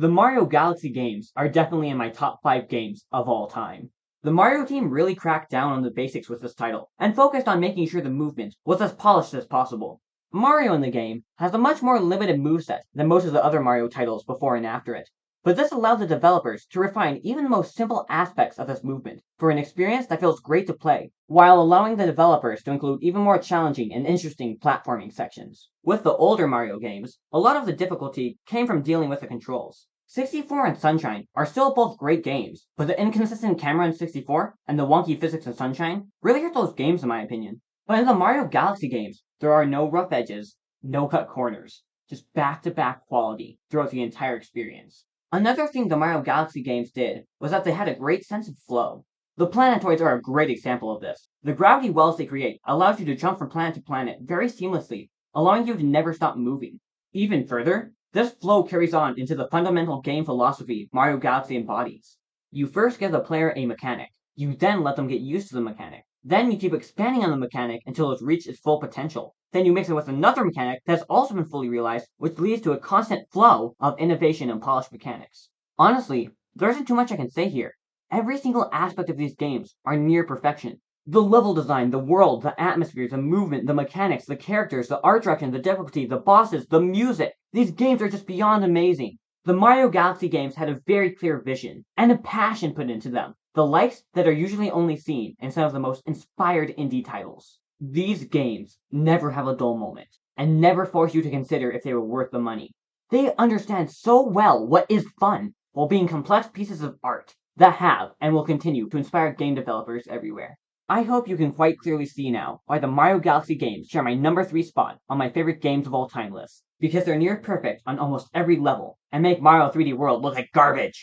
The Mario Galaxy games are definitely in my top 5 games of all time. The Mario team really cracked down on the basics with this title, and focused on making sure the movement was as polished as possible. Mario in the game has a much more limited moveset than most of the other Mario titles before and after it, but this allowed the developers to refine even the most simple aspects of this movement for an experience that feels great to play, while allowing the developers to include even more challenging and interesting platforming sections. With the older Mario games, a lot of the difficulty came from dealing with the controls. 64 and Sunshine are still both great games, but the inconsistent camera in 64 and the wonky physics in Sunshine really hurt those games in my opinion. But in the Mario Galaxy games, there are no rough edges, no cut corners, just back-to-back quality throughout the entire experience. Another thing the Mario Galaxy games did was that they had a great sense of flow. The planetoids are a great example of this. The gravity wells they create allows you to jump from planet to planet very seamlessly, allowing you to never stop moving. Even further, this flow carries on into the fundamental game philosophy Mario Galaxy embodies. You first give the player a mechanic, you then let them get used to the mechanic. Then you keep expanding on the mechanic until it's reached its full potential. Then you mix it with another mechanic that's also been fully realized, which leads to a constant flow of innovation and polished mechanics. Honestly, there isn't too much I can say here. Every single aspect of these games are near perfection. The level design, the world, the atmosphere, the movement, the mechanics, the characters, the art direction, the difficulty, the bosses, the music. These games are just beyond amazing. The Mario Galaxy games had a very clear vision and a passion put into them, the likes that are usually only seen in some of the most inspired indie titles. These games never have a dull moment, and never force you to consider if they were worth the money. They understand so well what is fun, while being complex pieces of art that have and will continue to inspire game developers everywhere. I hope you can quite clearly see now why the Mario Galaxy games share my number 3 spot on my favorite games of all time list, because they're near perfect on almost every level, and make Mario 3D World look like garbage.